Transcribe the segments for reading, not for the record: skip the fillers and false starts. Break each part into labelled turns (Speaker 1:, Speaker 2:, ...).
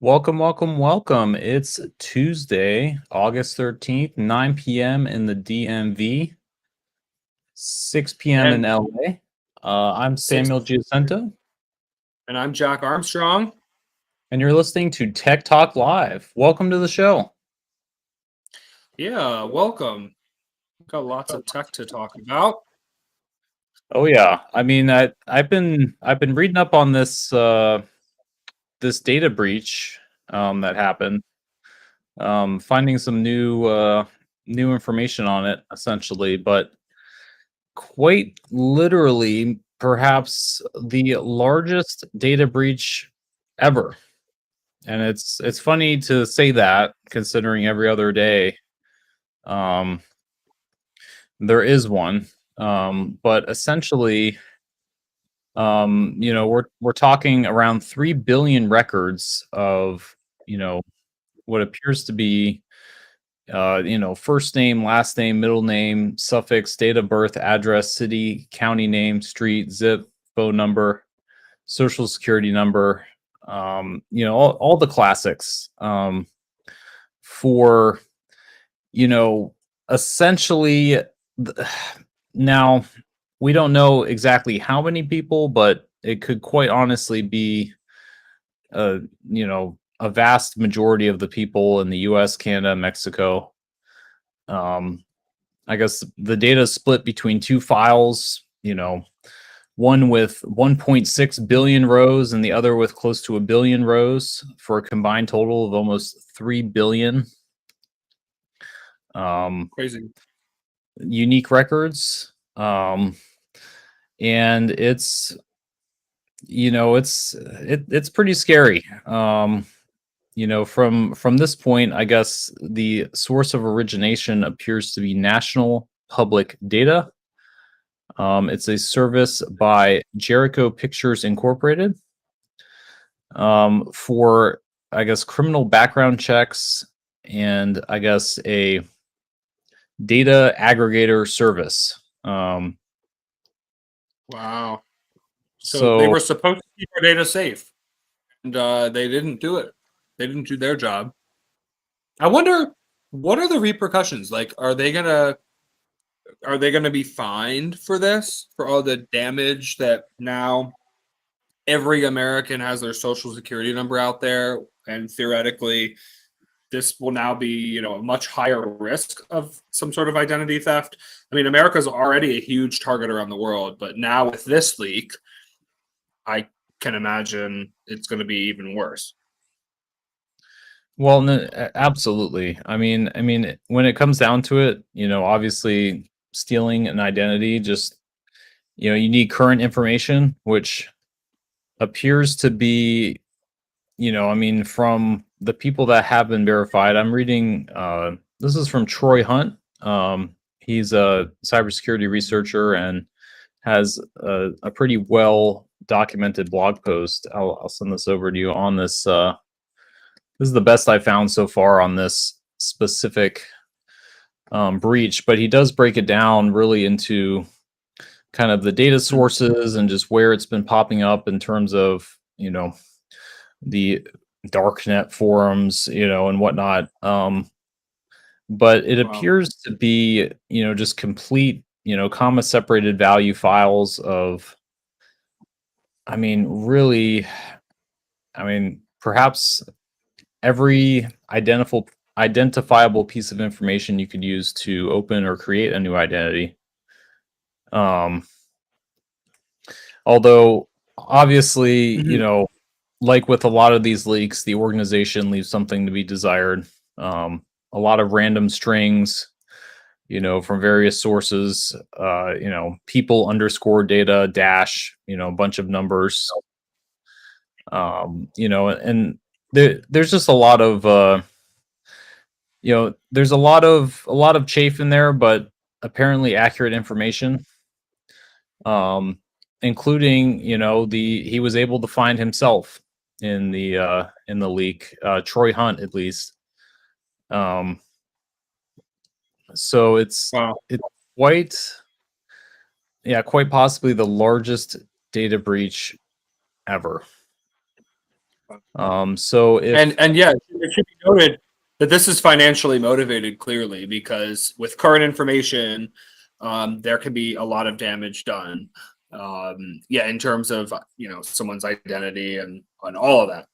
Speaker 1: Welcome, welcome, welcome. It's Tuesday, August 13th, 9 p.m. in the DMV, 6 p.m. in
Speaker 2: And
Speaker 1: LA. I'm
Speaker 2: six,
Speaker 1: Samuel Giacinto,
Speaker 2: and I'm Jack Armstrong.
Speaker 1: and you're listening to Tech Talk Live. Welcome to the show.
Speaker 2: Yeah, welcome. Got lots of tech to talk about.
Speaker 1: Oh yeah, I mean, I've been reading up on this data breach that happened. Finding some new information on it, essentially, but quite literally perhaps the largest data breach ever. And it's funny to say that considering every other day um, there is one. But essentially, we're talking around 3 billion records of, what appears to be first name, last name, middle name, suffix, date of birth, address, city, county name, street, zip, phone number, social security number, all the classics, for, you know, essentially. Now, we don't know exactly how many people, but it could quite honestly be, uh, a vast majority of the people in the US, Canada, Mexico. Um, I guess the data is split between two files, one with 1.6 billion rows and the other with close to a billion rows for a combined total of almost 3 billion
Speaker 2: Crazy.
Speaker 1: unique records. And it's pretty scary. From this point, I guess the source of origination appears to be National Public Data. It's a service by Jericho Pictures Incorporated, for, I guess, criminal background checks and, I guess, a data aggregator service.
Speaker 2: Wow. So they
Speaker 1: So,
Speaker 2: were supposed to keep our data safe, and they didn't do it. They didn't do their job. I wonder what are the repercussions? Like, are they gonna be fined for this? For all the damage that now every American has their social security number out there, and theoretically this will now be, a much higher risk of some sort of identity theft. I mean, America's already a huge target around the world, but now with this leak, I can imagine it's going to be even worse.
Speaker 1: well, no, absolutely. I mean, when it comes down to it, obviously stealing an identity, just, you need current information, which appears to be, I mean, from the people that have been verified. I'm reading, this is from Troy Hunt. He's a cybersecurity researcher and has a pretty well documented blog post. I'll send this over to you on this. This is the best I found so far on this specific breach, but he does break it down really into kind of the data sources and just where it's been popping up in terms of, the darknet forums, and whatnot. But it
Speaker 2: Wow.
Speaker 1: appears to be, just complete, comma separated value files of, I mean, really, I mean, perhaps every identifiable piece of information you could use to open or create a new identity. Um, Although, obviously,
Speaker 2: Mhm.
Speaker 1: like with a lot of these leaks, the organization leaves something to be desired. A lot of random strings, from various sources, people underscore data dash, a bunch of numbers, and there's just a lot of, there's a lot of chafe in there, but apparently accurate information. Um, Including, he was able to find himself in the leak, Troy Hunt at least. Um, so
Speaker 2: Wow.
Speaker 1: it's quite, yeah, quite possibly the largest data breach ever. So if
Speaker 2: And yeah, it should be noted that this is financially motivated clearly, because with current information, there can be a lot of damage done. Yeah, in terms of someone's identity and all of that.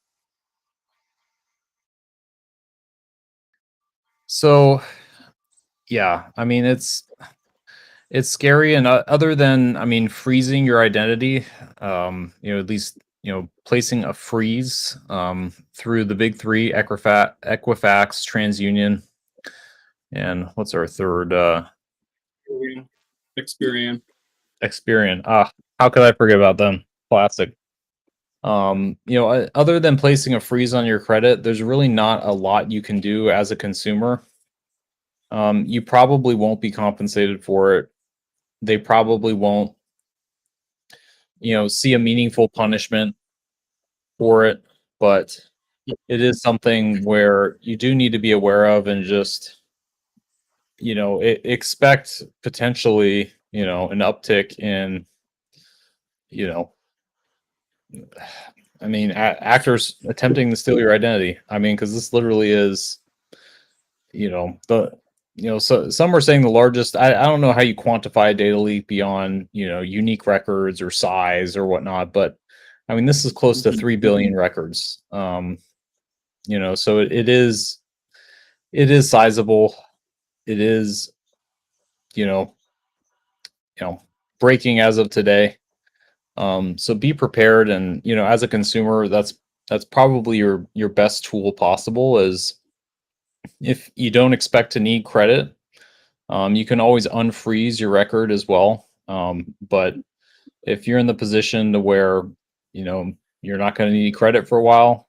Speaker 1: so yeah, I mean it's scary, and other than, I mean, freezing your identity, at least, placing a freeze through the big three: Equifax, TransUnion, and what's our third?
Speaker 2: Experience.
Speaker 1: Experian. Ah, how could I forget about them? Classic. Other than placing a freeze on your credit, there's really not a lot you can do as a consumer. You probably won't be compensated for it. They probably won't, see a meaningful punishment for it, but it is something where you do need to be aware of, and just, expect potentially, an uptick in, you know, I mean, actors attempting to steal your identity. I mean, because this literally is, the, so some are saying the largest. I don't know how you quantify a data leak beyond, unique records or size or whatnot, but I mean, this is close to 3 billion records. So it is sizable. It is, you know, breaking as of today. So be prepared, and as a consumer, that's probably your best tool possible. Is if you don't expect to need credit, you can always unfreeze your record as well. But if you're in the position to where you're not going to need credit for a while,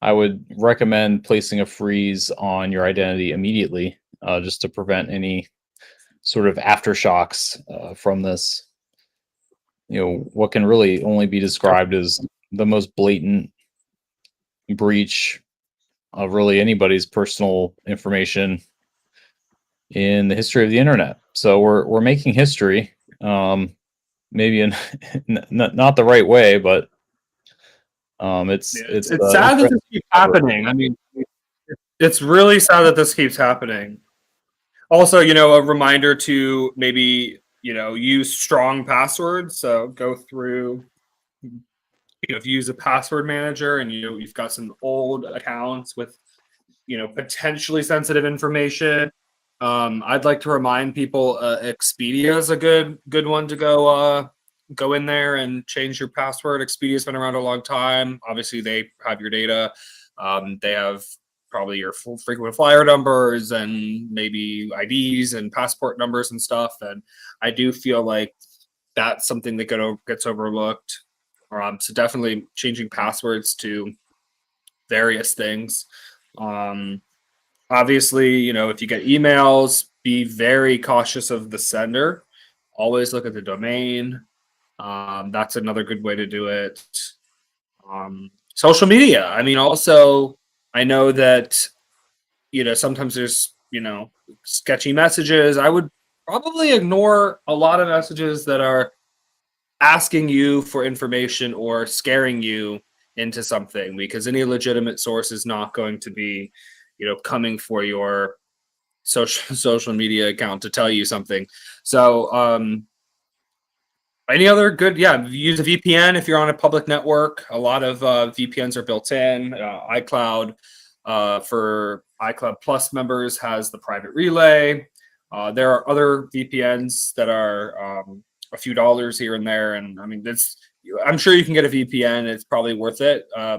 Speaker 1: I would recommend placing a freeze on your identity immediately, just to prevent any sort of aftershocks from this. What can really only be described as the most blatant breach of really anybody's personal information in the history of the internet. So we're making history, maybe in not the right way, but
Speaker 2: It's sad that this keeps happening. I mean, it's really sad that this keeps happening. Also, a reminder to maybe, use strong passwords. So go through, if you use a password manager and you've got some old accounts with, potentially sensitive information. I'd like to remind people, Expedia is a good one to go in there and change your password. Expedia's been around a long time. Obviously, they have your data. They have probably your frequent flyer numbers and maybe IDs and passport numbers and stuff. And I do feel like that's something that gets overlooked. So definitely changing passwords to various things. Obviously, if you get emails, be very cautious of the sender. Always look at the domain. That's another good way to do it. Social media. I mean, also, I know that, sometimes there's, sketchy messages. I would probably ignore a lot of messages that are asking you for information or scaring you into something, because any legitimate source is not going to be, coming for your social media account to tell you something. So, any other good? Yeah, use a VPN if you're on a public network. A lot of VPNs are built in. iCloud, for iCloud Plus members, has the private relay. There are other VPNs that are a few dollars here and there, and I mean, I'm sure you can get a VPN. It's probably worth it. A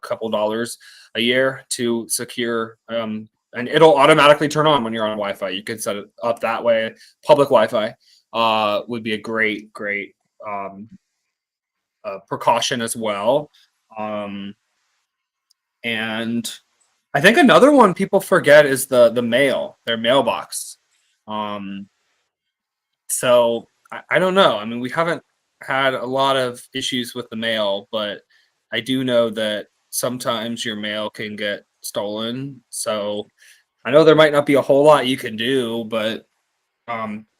Speaker 2: couple dollars a year to secure, and it'll automatically turn on when you're on Wi-Fi. You can set it up that way. Public Wi-Fi would be a great precaution as well. And I think another one people forget is the mail, their mailbox. So I don't know. I mean, we haven't had a lot of issues with the mail, but I do know that sometimes your mail can get stolen. So I know there might not be a whole lot you can do, but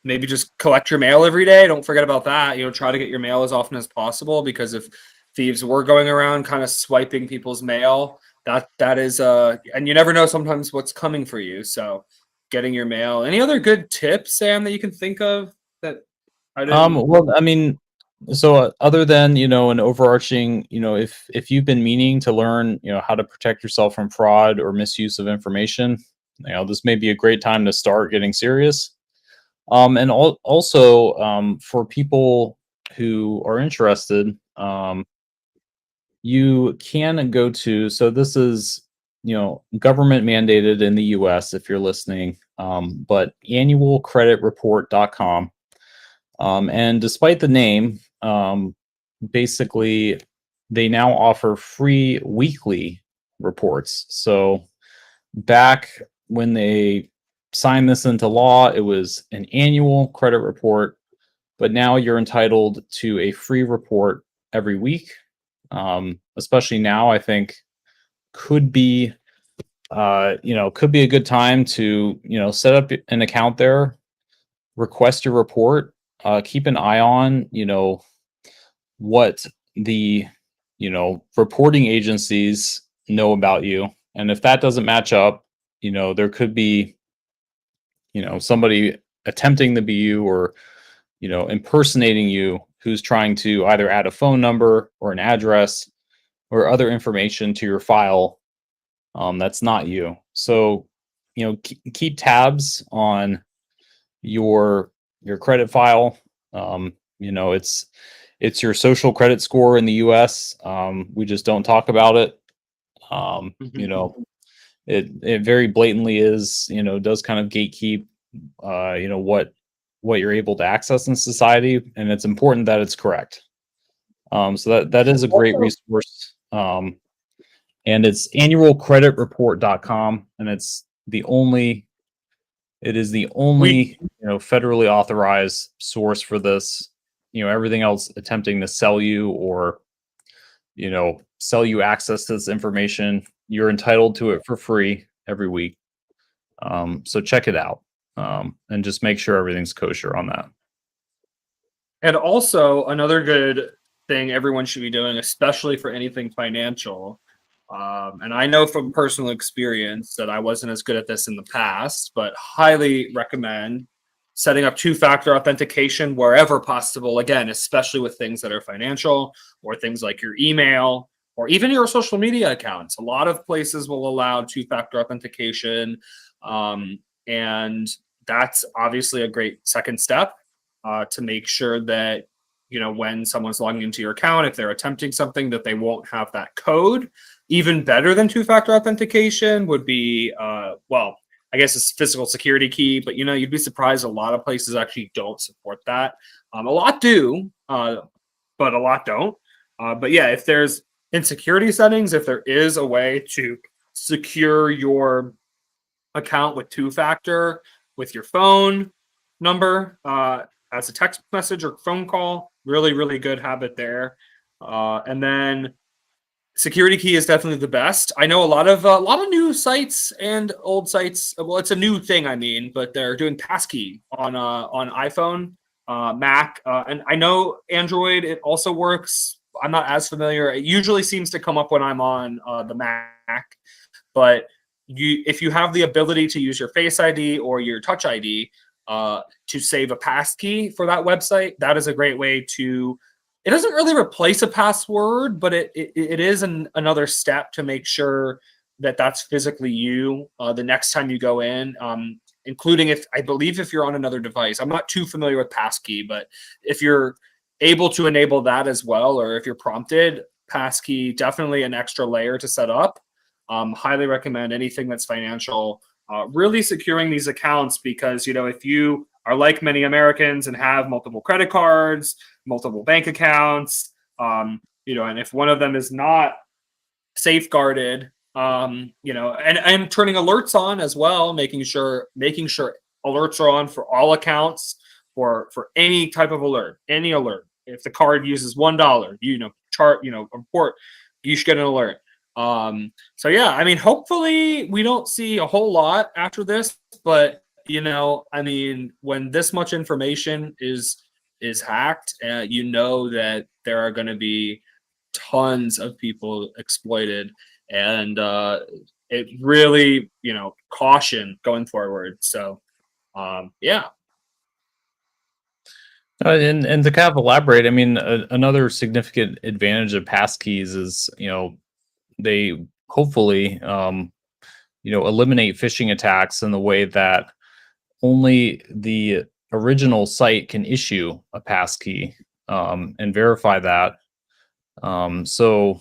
Speaker 2: maybe just collect your mail every day. Don't forget about that. Try to get your mail as often as possible, because if thieves were going around kind of swiping people's mail. That is and you never know sometimes what's coming for you. So getting your mail. Any other good tips, Sam, that you can think of that I didn't?
Speaker 1: Well, I mean, so other than, an overarching, if you've been meaning to learn, how to protect yourself from fraud or misuse of information, this may be a great time to start getting serious. And also, for people who are interested, you can go to, so this is, government mandated in the US if you're listening, but annualcreditreport.com. And despite the name, basically, they now offer free weekly reports. So back when they signed this into law, it was an annual credit report, but now you're entitled to a free report every week. Especially now, I think could be, could be a good time to, set up an account there, request your report, keep an eye on, what the, reporting agencies know about you. And if that doesn't match up, there could be, somebody attempting to be you, or, impersonating you, who's trying to either add a phone number or an address or other information to your file, that's not you. So, keep tabs on your credit file. It's your social credit score in the US. We just don't talk about it. It very blatantly is, does kind of gatekeep, what you're able to access in society, and it's important that it's correct. So that is a great
Speaker 2: Also,
Speaker 1: resource. And it's annualcreditreport.com, and it is the
Speaker 2: we
Speaker 1: only, federally authorized source for this. Everything else attempting to sell you, or, sell you access to this information, you're entitled to it for free every week. So check it out, and just make sure everything's kosher on that.
Speaker 2: And also, another good thing everyone should be doing, especially for anything financial, and I know from personal experience that I wasn't as good at this in the past, but highly recommend setting up two-factor authentication wherever possible. Again, especially with things that are financial, or things like your email, or even your social media accounts. A lot of places will allow two-factor authentication, and that's obviously a great second step, to make sure that, when someone's logging into your account, if they're attempting something, that they won't have that code. Even better than two-factor authentication would be, well, I guess it's physical security key, but you'd be surprised, a lot of places actually don't support that. A lot do, but a lot don't. But yeah, if there's, in security settings, if there is a way to secure your account with two-factor with your phone number, as a text message or phone call, really, really good habit there. And then security key is definitely the best. I know a lot of new sites and old sites. Well, it's a new thing, I mean, but they're doing passkey on iPhone, Mac, and I know Android. It also works. I'm not as familiar. It usually seems to come up when I'm on the Mac, but if you have the ability to use your Face ID or your Touch ID, to save a passkey for that website, that is a great way to. It doesn't really replace a password, but it is another step to make sure that that's physically you, the next time you go in, including, if I believe, if you're on another device. I'm not too familiar with passkey, but if you're able to enable that as well, or if you're prompted, passkey, definitely an extra layer to set up. Highly recommend anything that's financial, really securing these accounts, because if you are like many Americans and have multiple credit cards, multiple bank accounts, and if one of them is not safeguarded, and turning alerts on as well, making sure alerts are on for all accounts, for any type of alert, any alert. If the card uses $1, report, you should get an alert. So yeah, I mean, hopefully we don't see a whole lot after this, but I mean, when this much information is hacked, that there are going to be tons of people exploited, and it really, caution going forward. So, yeah.
Speaker 1: And to kind of elaborate, I mean, another significant advantage of passkeys is, they hopefully, eliminate phishing attacks in the way that only the original site can issue a passkey, and verify that. So,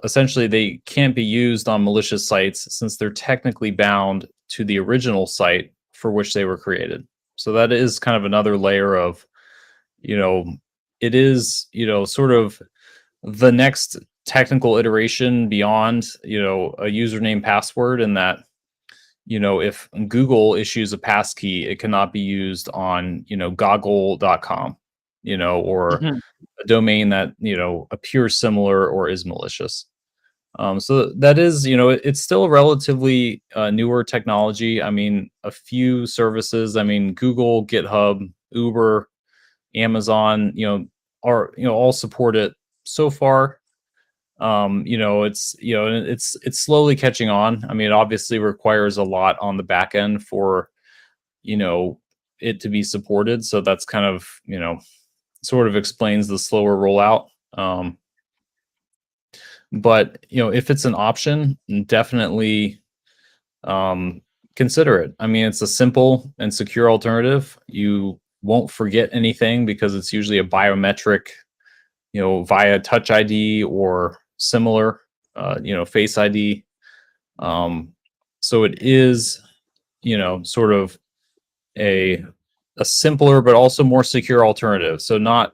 Speaker 1: essentially they can't be used on malicious sites since they're technically bound to the original site for which they were created. So that is kind of another layer of, you know, it is, sort of the next technical iteration beyond, a username password, and that, if Google issues a passkey, it cannot be used on, goggle.com, or
Speaker 2: Mhm.
Speaker 1: a domain that, appears similar or is malicious. So that is, it's still a relatively newer technology. I mean, a few services, I mean, Google, GitHub, Uber, Amazon, are, all support it so far. It's slowly catching on. I mean, it obviously requires a lot on the back end for, you know, it to be supported. So that's kind of, sort of explains the slower rollout. But if it's an option, definitely consider it. I mean, it's a simple and secure alternative. You won't forget anything because it's usually a biometric, via Touch ID or similar, Face ID. Um, so it is, sort of a a simpler but also more secure alternative. So not,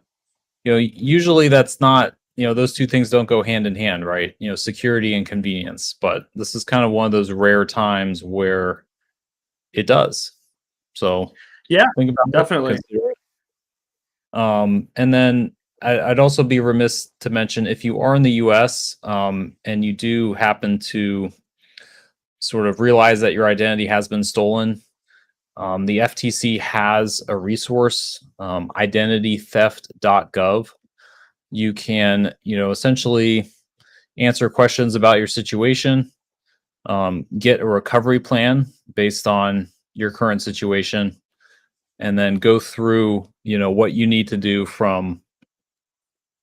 Speaker 1: usually that's not, those two things don't go hand in hand, right? Security and convenience. But this is kind of one of those rare times where it does. So
Speaker 2: Yeah,
Speaker 1: think about it,
Speaker 2: definitely.
Speaker 1: consider it. And then I'd also be remiss to mention if you are in the US, and you do happen to sort of realize that your identity has been stolen, the FTC has a resource, identitytheft.gov. You can, essentially answer questions about your situation, get a recovery plan based on your current situation, and then go through, what you need to do from,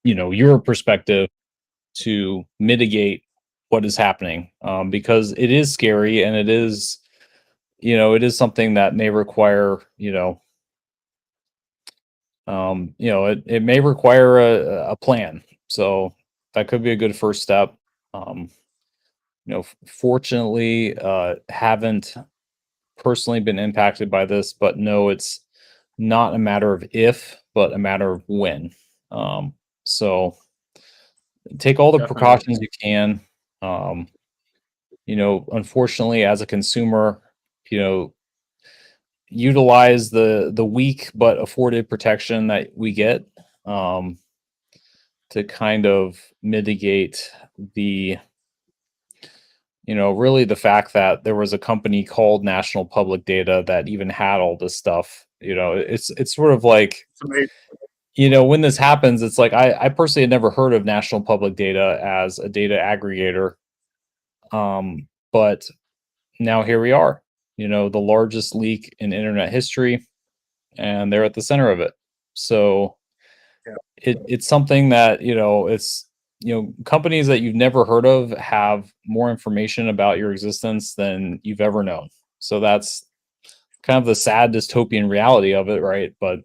Speaker 1: your perspective to mitigate what is happening, because it is scary and it is, it is something that may require, it may require a plan. So that could be a good first step. Um, Fortunately, haven't personally been impacted by this, but no, it's not a matter of if, but a matter of when. So take all the
Speaker 2: Definitely.
Speaker 1: precautions you can. Um, Unfortunately, as a consumer, you know, utilize the weak but afforded protection that we get, um, to kind of mitigate the, really the fact that there was a company called National Public Data that even had all this stuff. It's sort of like,
Speaker 2: It's amazing.
Speaker 1: when this happens, it's like I personally had never heard of National Public Data as a data aggregator. But now here we are, the largest leak in internet history, and they're at the center of it. So
Speaker 2: Yeah.
Speaker 1: it's something that, it's, companies that you've never heard of have more information about your existence than you've ever known. So that's kind of the sad dystopian reality of it, right? But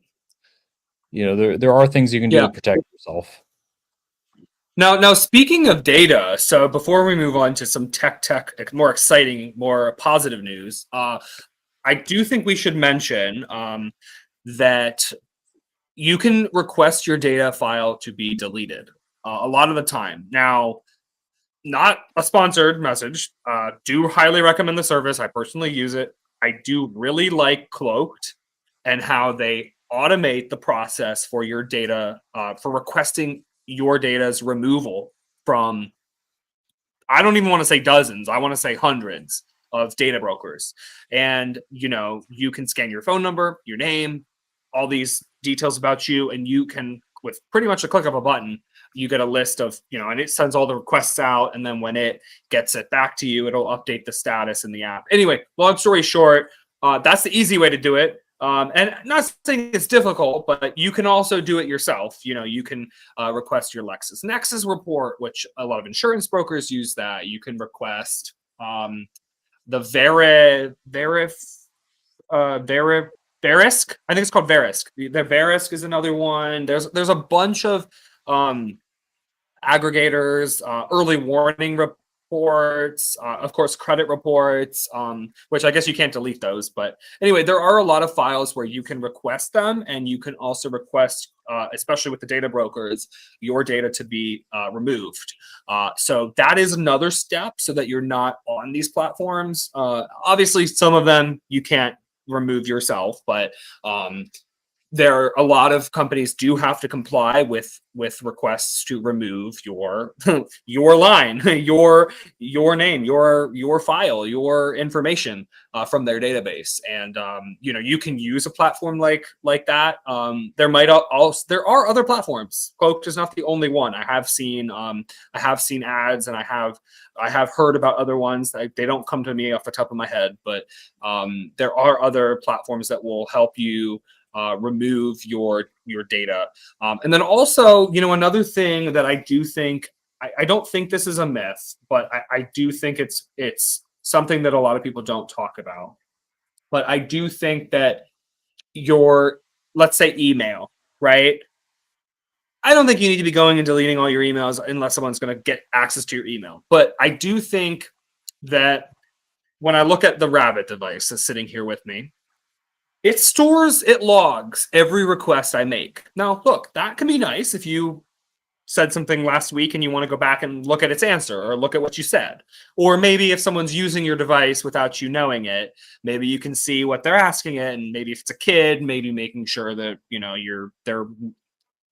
Speaker 1: there are things you can do
Speaker 2: Yeah.
Speaker 1: to protect yourself.
Speaker 2: Now, speaking of data, so before we move on to some more exciting, more positive news, I do think we should mention that you can request your data file to be deleted a lot of the time. Now, not a sponsored message. Do highly recommend the service. I personally use it. I do really like Cloaked and how they automate the process for your data, for requesting your data's removal from, I don't even want to say dozens, I want to say hundreds of data brokers. And, you can scan your phone number, your name, all these details about you, and you can with pretty much a click of a button, you get a list of, and it sends all the requests out. And then when it gets it back to you, it'll update the status in the app. Anyway, long story short, that's the easy way to do it. And not saying it's difficult, but you can also do it yourself. You can request your LexisNexis report, which a lot of insurance brokers use that. You can request the Verisk. I think it's called Verisk. The Verisk is another one. There's a bunch of aggregators, early warning reports, of course, credit reports, which I guess you can't delete those. But anyway, there are a lot of files where you can request them, and you can also request, especially with the data brokers, your data to be removed. So that is another step so that you're not on these platforms. Obviously, some of them you can't remove yourself, but a lot of companies do have to comply with requests to remove your your line, your name, your file, your information from their database. And you can use a platform like that. There are other platforms. Cloaked is not the only one. I have seen ads, and I have heard about other ones. They don't come to me off the top of my head, but there are other platforms that will help you remove your data. And then also, another thing that I do think, I don't think this is a myth, but I do think it's something that a lot of people don't talk about. But I do think that let's say email, right? I don't think you need to be going and deleting all your emails unless someone's going to get access to your email. But I do think that when I look at the Rabbit device that's sitting here with me, it logs every request I make. Now, look, that can be nice if you said something last week and you want to go back and look at its answer or look at what you said. Or maybe if someone's using your device without you knowing it, maybe you can see what they're asking it. And maybe if it's a kid, maybe making sure that, they're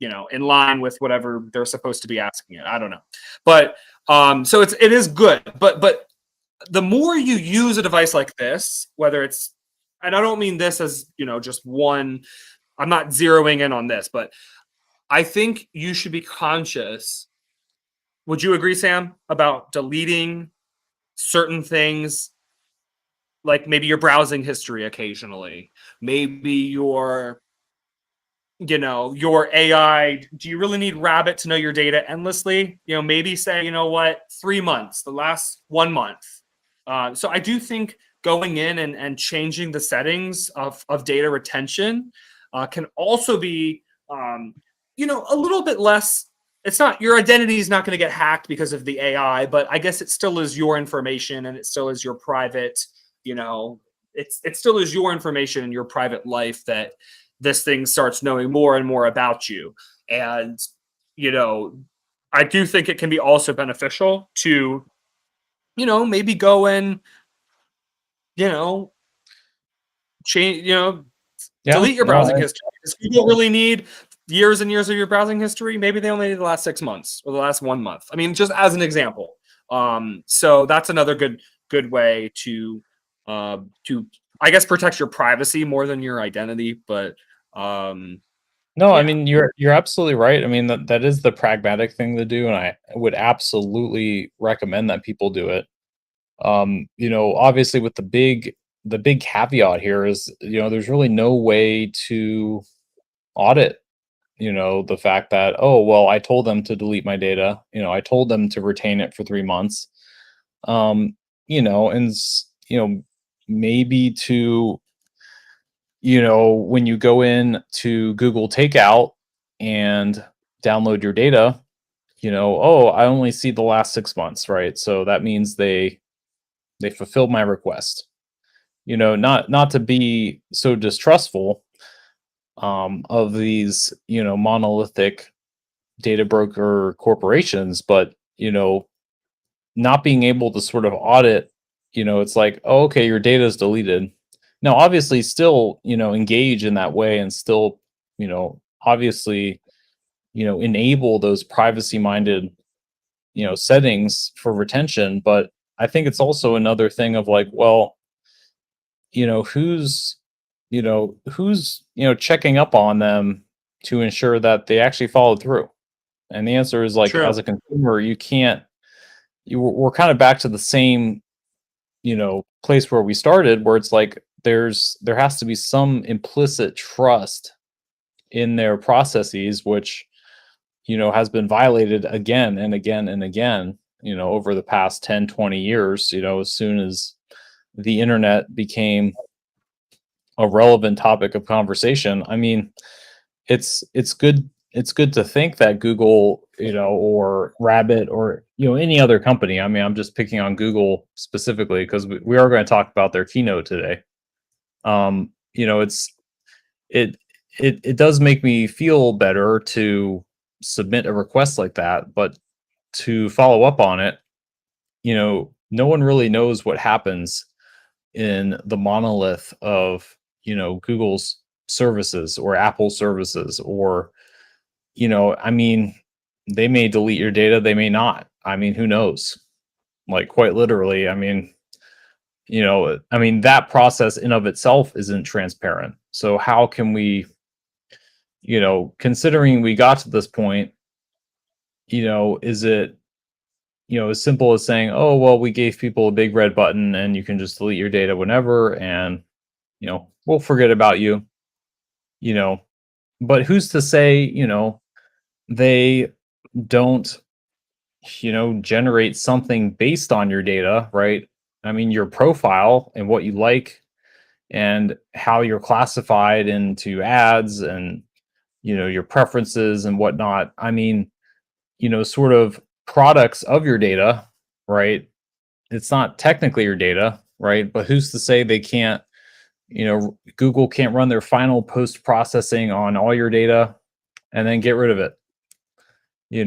Speaker 2: in line with whatever they're supposed to be asking it. I don't know. But so it is good. But the more you use a device like this, whether it's, and I don't mean this as, just one, I'm not zeroing in on this, but I think you should be conscious. Would you agree, Sam, about deleting certain things, like maybe your browsing history occasionally, maybe your AI? Do you really need Rabbit to know your data endlessly? Maybe say, 3 months, the last 1 month. So I do think going in and changing the settings of data retention can also be, a little bit less. It's not, your identity is not going to get hacked because of the AI, but I guess it still is your information, and it still is your private, it still is your information in your private life that this thing starts knowing more and more about you. And, I do think it can be also beneficial to, maybe go and, change, delete your browsing history. Because people really need years and years of your browsing history. Maybe they only need the last 6 months or the last 1 month. I mean, just as an example. So that's another good way to I guess protect your privacy more than your identity. But
Speaker 1: no, I mean, you're absolutely right. I mean, that is the pragmatic thing to do, and I would absolutely recommend that people do it. Obviously with the big caveat here is, there's really no way to audit, the fact that, oh, well, I told them to delete my data, I told them to retain it for 3 months. And maybe to, when you go in to Google Takeout and download your data, oh, I only see the last 6 months, right? So that means they fulfilled my request. Not to be so distrustful of these, monolithic data broker corporations, but not being able to sort of audit, it's like, oh, okay, your data is deleted. Now, obviously, still, engage in that way, and still, obviously, enable those privacy-minded, settings for retention. But I think it's also another thing of like, well, who's checking up on them, to ensure that they actually followed through? And the answer is like,
Speaker 2: True.
Speaker 1: as a consumer, you can't. We're kind of back to the same, place where we started, where it's like there has to be some implicit trust in their processes, which has been violated again and again and again, over the past 10, 20 years, as soon as the internet became a relevant topic of conversation. I mean, it's good to think that Google, or Rabbit, or any other company. I mean, I'm just picking on Google specifically because we are going to talk about their keynote today. It's it it does make me feel better to submit a request like that, but to follow up on it, no one really knows what happens in the monolith of, Google's services or Apple services, or, I mean, they may delete your data, they may not. I mean, who knows? Like, quite literally, I mean, that process in of itself isn't transparent. So how can we, considering we got to this point, is it, as simple as saying, oh, well, we gave people a big red button and you can just delete your data whenever, and, we'll forget about you, you know, but who's to say, they don't, generate something based on your data, right? I mean, your profile and what you like and how you're classified into ads, and, your preferences and whatnot. I mean, sort of products of your data, right? It's not technically your data, right? But who's to say they can't, Google can't run their final post processing on all your data and then get rid of it,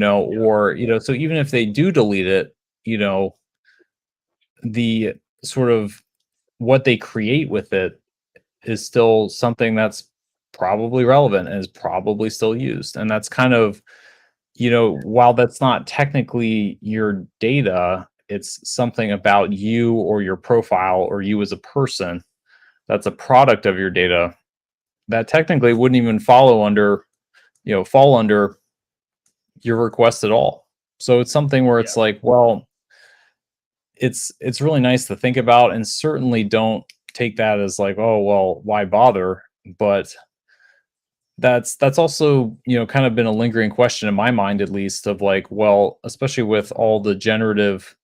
Speaker 1: or, so even if they do delete it, the sort of what they create with it is still something that's probably relevant and is probably still used. And that's kind of, while that's not technically your data, it's something about you or your profile or you as a person that's a product of your data that technically wouldn't even fall under your request at all. So it's something where it's like, well, it's really nice to think about, and certainly don't take that as like, oh, well, why bother? But that's also, kind of been a lingering question in my mind, at least, of like, well, especially with all the generative,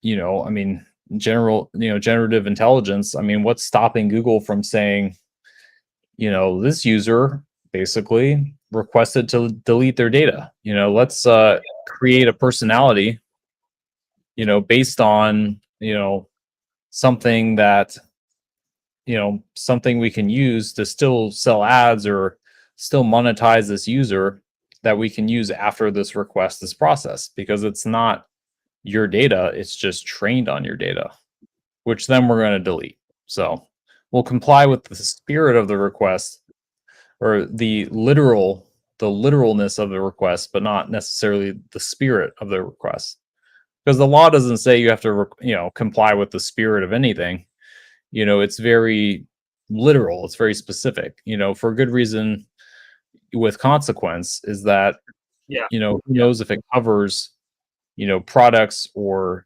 Speaker 1: I mean, generative intelligence. I mean, what's stopping Google from saying, this user basically requested to delete their data. Let's create a personality, based on, something that, something we can use to still sell ads or still monetize this user, that we can use after this request is processed, because it's not your data, it's just trained on your data, which then we're going to delete. So we'll comply with the spirit of the request, or the literalness of the request, but not necessarily the spirit of the request, because the law doesn't say you have to comply with the spirit of anything. It's very literal, it's very specific, for good reason, with consequence, is that,
Speaker 2: Yeah.
Speaker 1: who knows if it covers, products, or,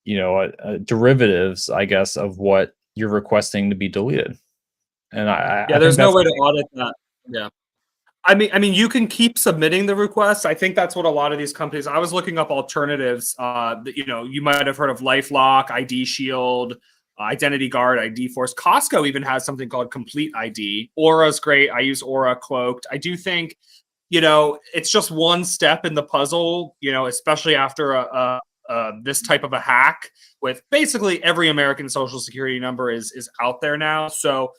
Speaker 1: derivatives, I guess, of what you're requesting to be deleted. And I
Speaker 2: Yeah,
Speaker 1: think
Speaker 2: there's no
Speaker 1: that's
Speaker 2: way to audit that. Yeah. I mean, you can keep submitting the request. I think that's what a lot of these companies. I was looking up alternatives. You might have heard of LifeLock, ID Shield, Identity Guard, ID Force. Costco even has something called Complete ID. Aura's great. I use Aura Cloaked. I do think, it's just one step in the puzzle. Especially after this type of a hack, with basically every American social security number is out there now. So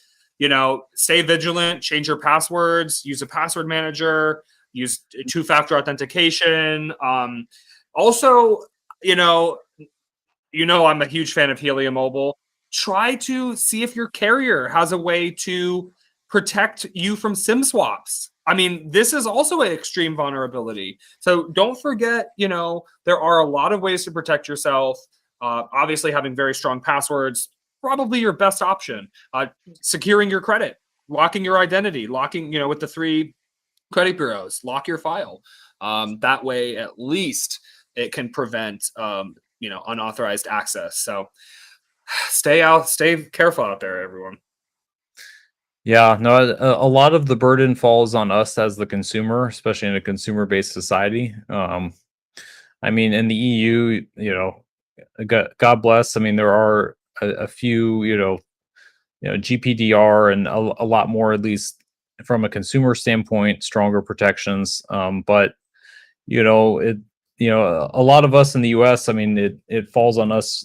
Speaker 2: stay vigilant, change your passwords, use a password manager, use two-factor authentication. Also, you know, I'm a huge fan of Helium Mobile. Try to see if your carrier has a way to protect you from SIM swaps. I mean, this is also an extreme vulnerability. So don't forget, there are a lot of ways to protect yourself. Obviously, having very strong passwords, probably your best option. Securing your credit. locking your identity, locking, with the 3 credit bureaus, lock your file. That way, at least it can prevent, unauthorized access. So stay careful out there, everyone.
Speaker 1: Yeah, no, a lot of the burden falls on us as the consumer, especially in a consumer-based society. I mean, in the EU, God bless. I mean, there are a few, GPDR and a lot more, at least from a consumer standpoint, stronger protections. But it, a lot of us in the US, I mean, it falls on us.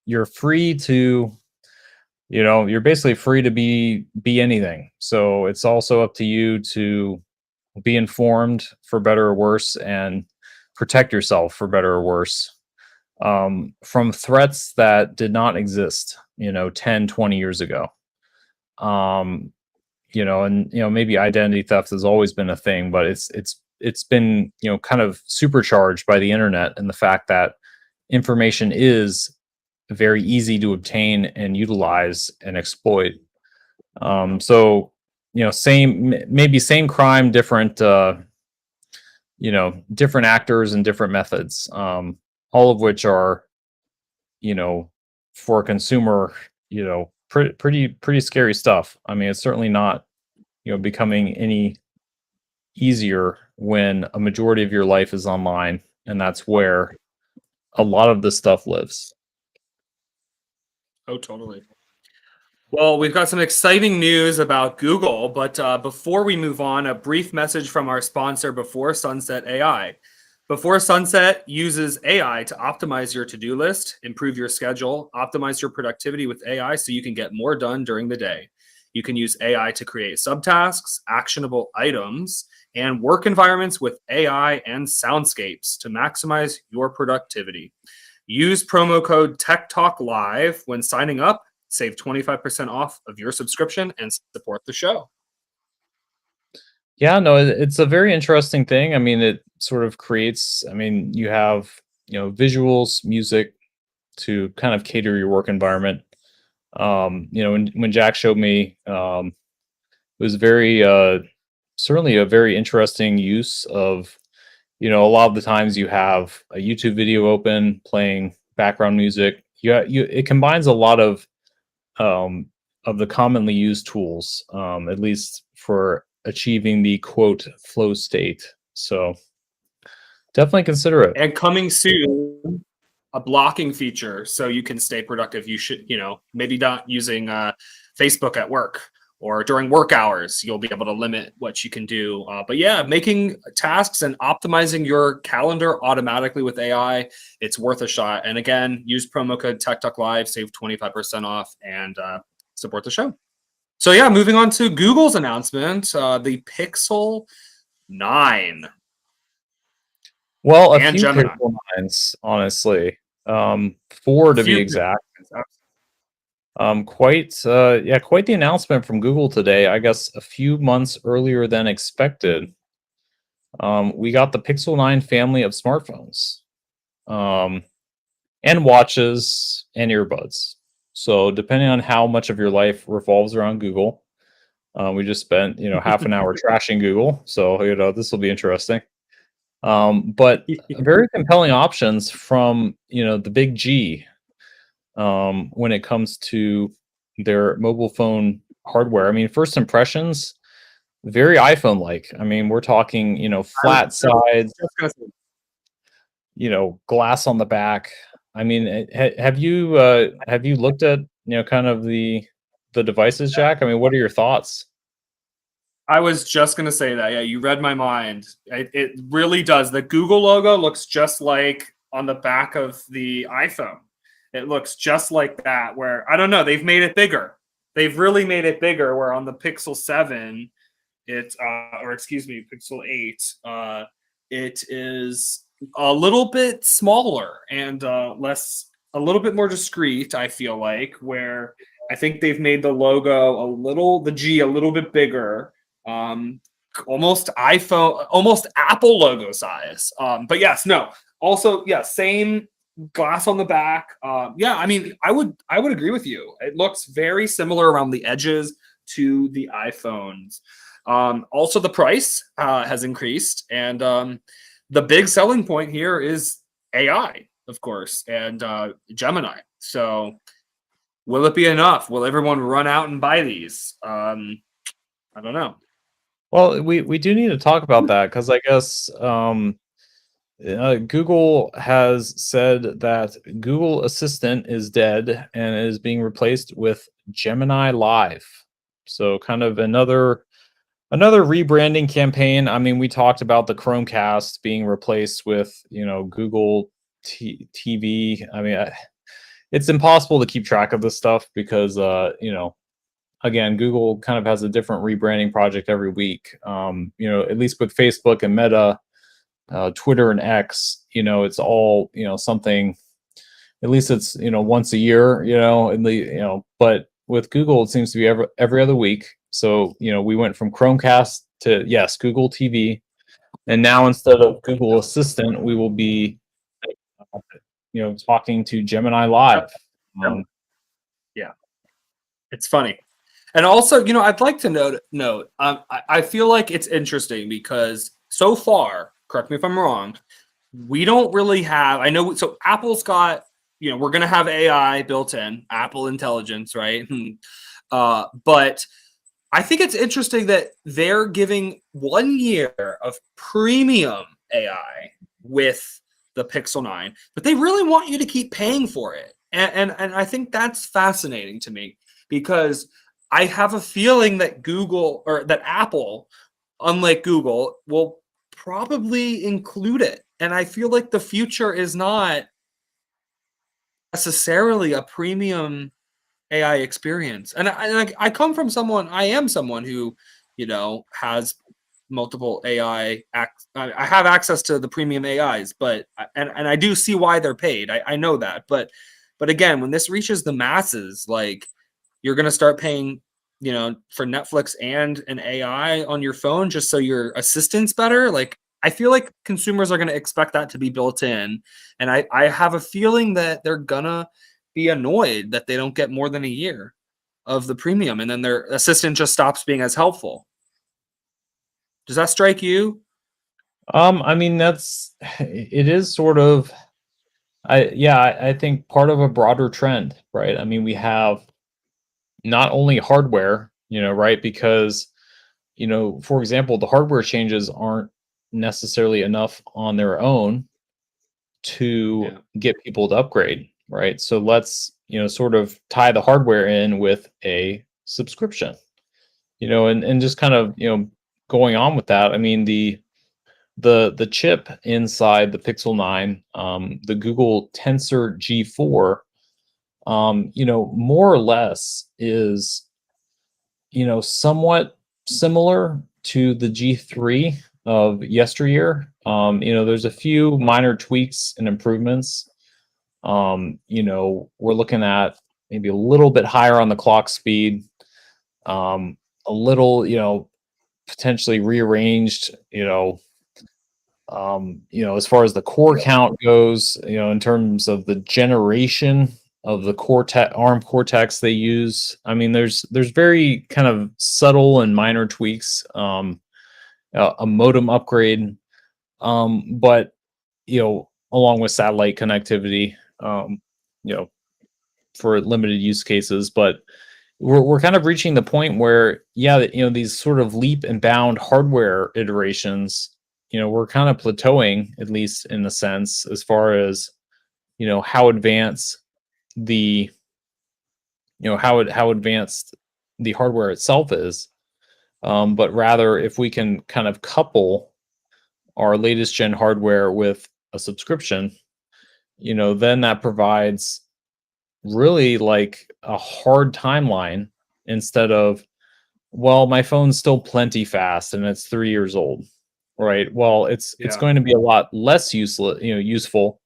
Speaker 1: You're free to, you're basically free to be anything. So it's also up to you to be informed for better or worse, and protect yourself for better or worse, from threats that did not exist 10, 20 years ago. um and maybe identity theft has always been a thing, but it's been kind of supercharged by the internet, and the fact that information is very easy to obtain and utilize and exploit. So maybe same crime, different different actors and different methods, all of which are, you know for a consumer, pretty scary stuff. I mean, it's certainly not becoming any easier when a majority of your life is online, and that's where a lot of this stuff lives.
Speaker 2: Oh, totally. Well, we've got some exciting news about Google, but before we move on, a brief message from our sponsor, Before Sunset AI. Before Sunset uses AI to optimize your to-do list, improve your schedule, optimize your productivity with AI so you can get more done during the day. You can use AI to create subtasks, actionable items, and work environments with AI and soundscapes to maximize your productivity. Use promo code Tech Talk Live when signing up. Save 25% off of your subscription and support the show.
Speaker 1: Yeah, no, it's a very interesting thing. I mean, it sort of creates, I mean, you have, visuals, music to kind of cater your work environment. When Jack showed me, it was very, certainly a very interesting use of, a lot of the times you have a YouTube video open playing background music. It combines a lot um, of the commonly used tools, at least for achieving the quote flow state. So definitely consider it.
Speaker 2: And coming soon, a blocking feature so you can stay productive. You should, maybe not using Facebook at work or during work hours. You'll be able to limit what you can do. But yeah, making tasks and optimizing your calendar automatically with AI, it's worth a shot. And again, use promo code Tech Talk Live, save 25% off, and support the show. So yeah, moving on to Google's announcement, the Pixel 9
Speaker 1: Well, a
Speaker 2: and
Speaker 1: few
Speaker 2: Gemini.
Speaker 1: Pixel 9s, honestly. Four to be
Speaker 2: Few
Speaker 1: exact. Quite quite the announcement from Google today. I guess a few months earlier than expected. We got the Pixel 9 family of smartphones, um, and watches and earbuds. So depending on how much of your life revolves around Google, we just spent half an hour trashing Google. So this will be interesting. But very compelling options from the big G, when it comes to their mobile phone hardware. I mean, first impressions, very iPhone like. I mean, we're talking, flat sides, glass on the back. I mean, have you looked at, kind of the devices, Jack? I mean, what are your thoughts?
Speaker 2: I was just going to say that. Yeah, you read my mind. It really does. The Google logo looks just like on the back of the iPhone. It looks just like that, where I don't know, they've made it bigger. They've really made it bigger, where on the Pixel 7, Pixel 8, it is a little bit smaller and a little bit more discreet, I feel like, where I think they've made the logo the G a little bit bigger, almost iPhone, almost Apple logo size. But yes, no, also, yeah, same glass on the back. Yeah, I mean, I would agree with you. It looks very similar around the edges, to the iPhones. Also, the price has increased, and the big selling point here is AI, of course, and Gemini. So, will it be enough? Will everyone run out and buy these? I don't know.
Speaker 1: Well, we do need to talk about that because I guess Google has said that Google Assistant is dead and is being replaced with Gemini Live. So kind of another rebranding campaign. I mean, we talked about the Chromecast being replaced with, Google TV. I mean, it's impossible to keep track of this stuff because, again, Google kind of has a different rebranding project every week. At least with Facebook and Meta, Twitter and X, it's all, something, at least it's, once a year, but with Google, it seems to be every other week. So, we went from Chromecast to, yes, Google TV. And now instead of Google Assistant, we will be, talking to Gemini Live.
Speaker 2: Yeah, it's funny. And also, I'd like to note, I feel like it's interesting because so far, correct me if I'm wrong, we don't really have. I know. So Apple's got, we're going to have AI built in, Apple Intelligence, right? But I think it's interesting that they're giving 1 year of premium AI with the Pixel 9, but they really want you to keep paying for it. And I think that's fascinating to me because I have a feeling that Google or that Apple, unlike Google, will probably include it. And I feel like the future is not necessarily a premium AI experience. And I come from I am someone who, has multiple AI. I have access to the premium AIs, but and I do see why they're paid. I know that, but again, when this reaches the masses, like you're going to start paying, for Netflix and an AI on your phone just so your assistant's better. Like, I feel like consumers are going to expect that to be built in. And I have a feeling that they're going to be annoyed that they don't get more than a year of the premium and then their assistant just stops being as helpful. Does that strike you?
Speaker 1: I mean, it is sort of, I think part of a broader trend, right? I mean, we have not only hardware, right? Because, for example, the hardware changes aren't necessarily enough on their own to get people to upgrade, right? So let's, sort of tie the hardware in with a subscription, and just kind of, going on with that. I mean, the chip inside the Pixel 9, the Google Tensor G4, more or less is, somewhat similar to the G3 of yesteryear. There's a few minor tweaks and improvements. We're looking at maybe a little bit higher on the clock speed, a little, potentially rearranged, as far as the core count goes, in terms of the generation of the ARM Cortex they use. I mean, there's very kind of subtle and minor tweaks, a modem upgrade, but along with satellite connectivity, for limited use cases. But we're kind of reaching the point where, these sort of leap and bound hardware iterations, we're kind of plateauing, at least in a sense, as far as, how advanced the, how advanced the hardware itself is. But rather, if we can kind of couple our latest gen hardware with a subscription, then that provides really like a hard timeline instead of, well, my phone's still plenty fast and it's 3 years old, right? Well, it's going to be a lot less useful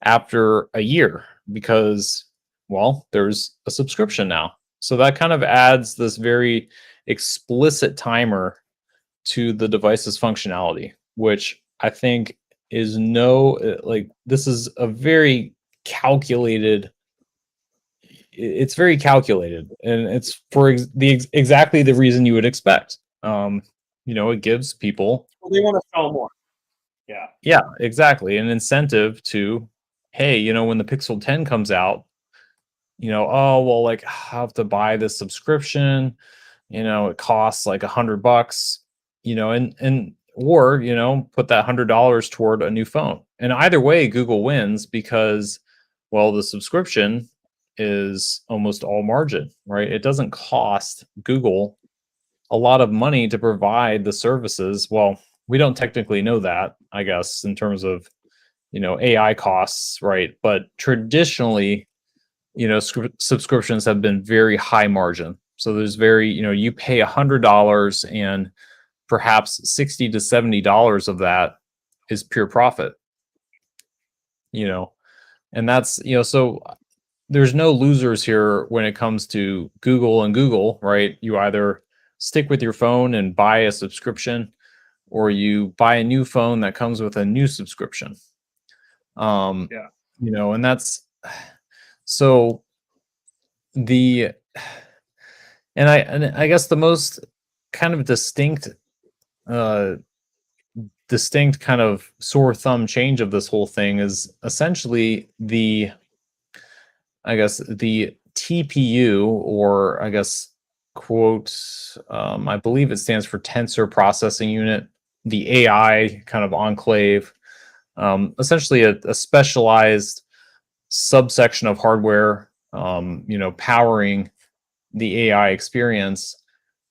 Speaker 1: after a year because, well, there's a subscription now. So that kind of adds this very explicit timer to the device's functionality, which I think is this is a very calculated, it's very calculated, and it's for exactly the reason you would expect. It gives people,
Speaker 2: Well, they want to sell more. Yeah.
Speaker 1: yeah, exactly, an incentive to, hey, when the Pixel 10 comes out, oh well, like I have to buy this subscription, it costs like $100, and or put that $100 toward a new phone. And either way, Google wins because, well, the subscription is almost all margin, right? It doesn't cost Google a lot of money to provide the services. Well, we don't technically know that, I guess, in terms of AI costs, right? But traditionally, subscriptions have been very high margin. So there's very, you pay $100 and perhaps $60 to $70 of that is pure profit, you know, and that's, so there's no losers here when it comes to Google and Google, right? You either stick with your phone and buy a subscription, or you buy a new phone that comes with a new subscription.
Speaker 2: Yeah.
Speaker 1: And that's so the and I guess the most kind of uh distinct kind of sore thumb change of this whole thing is essentially the TPU, or I guess quote, I believe it stands for tensor processing unit, the AI kind of enclave, essentially a specialized subsection of hardware, powering the AI experience,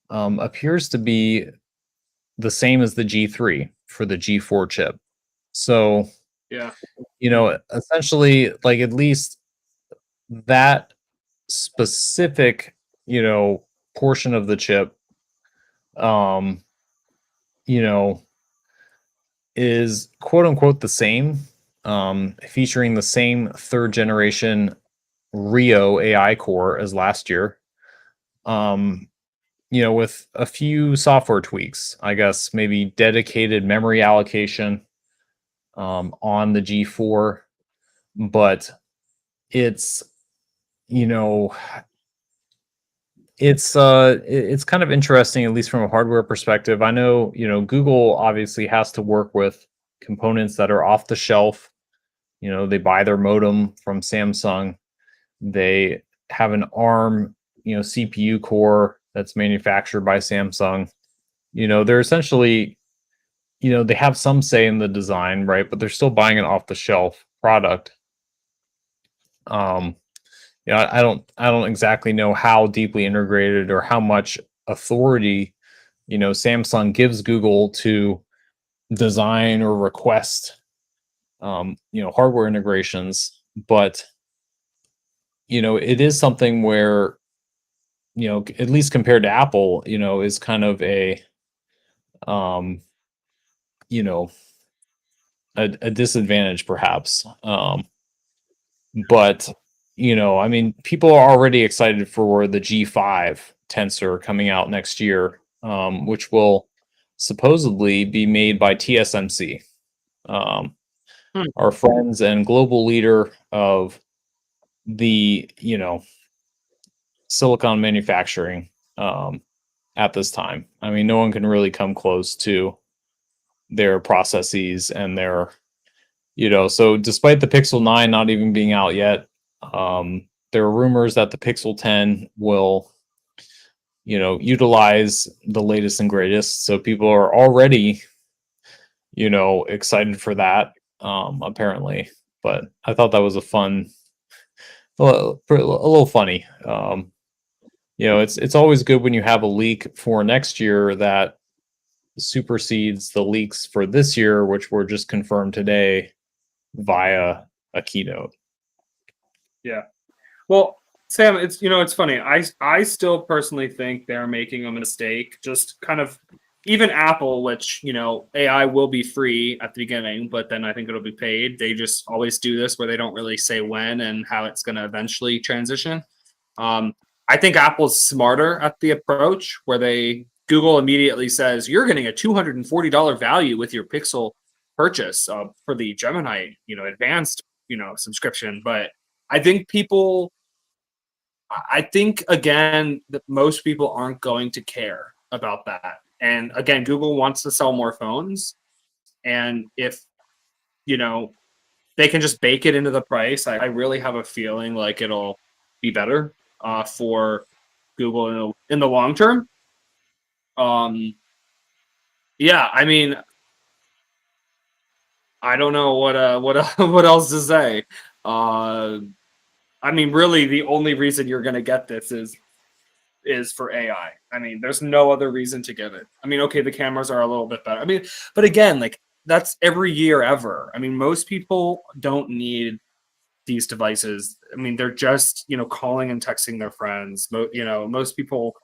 Speaker 1: appears to be the same as the G3 for the G4 chip. So,
Speaker 2: Yeah.
Speaker 1: essentially, like at least that specific, portion of the chip, um, you know, is quote unquote the same, featuring the same third generation Rio AI core as last year. Um, with a few software tweaks, I guess maybe dedicated memory allocation on the G4, but it's you know it's kind of interesting, at least from a hardware perspective. I know, Google obviously has to work with components that are off the shelf. They buy their modem from Samsung. They have an ARM, CPU core that's manufactured by Samsung. They're essentially, they have some say in the design, right? But they're still buying an off the shelf product. Um, I don't exactly know how deeply integrated or how much authority, Samsung gives Google to design or request, hardware integrations. But, it is something where, at least compared to Apple, is kind of um, you know, a disadvantage perhaps. But I mean, people are already excited for the G5 tensor coming out next year, which will supposedly be made by TSMC, um,
Speaker 2: Hmm.
Speaker 1: our friends and global leader of the silicon manufacturing, at this time. I mean, no one can really come close to their processes and their, so despite the Pixel 9 not even being out yet, there are rumors that the Pixel 10 will, utilize the latest and greatest. So people are already, excited for that, apparently. But I thought that was a little funny. It's always good when you have a leak for next year that supersedes the leaks for this year, which were just confirmed today via a keynote.
Speaker 2: Yeah. Well, Sam, it's funny. I still personally think they're making a mistake. Just kind of even Apple, which AI will be free at the beginning, but then I think it'll be paid. They just always do this where they don't really say when and how it's going to eventually transition. I think Apple's smarter at the approach where Google immediately says you're getting a $240 value with your Pixel purchase for the Gemini, advanced, subscription. But I think people I think again that most people aren't going to care about that. And again, Google wants to sell more phones, and if you know they can just bake it into the price, I really have a feeling like it'll be better for Google in the long term. Um, yeah, I mean, I don't know what what else to say. Uh, I mean, really, the only reason you're going to get this is for AI. I mean, there's no other reason to get it. I mean, okay, the cameras are a little bit better. I mean, but again, like that's every year ever. I mean, most people don't need these devices. I mean, they're just, calling and texting their friends. Most people,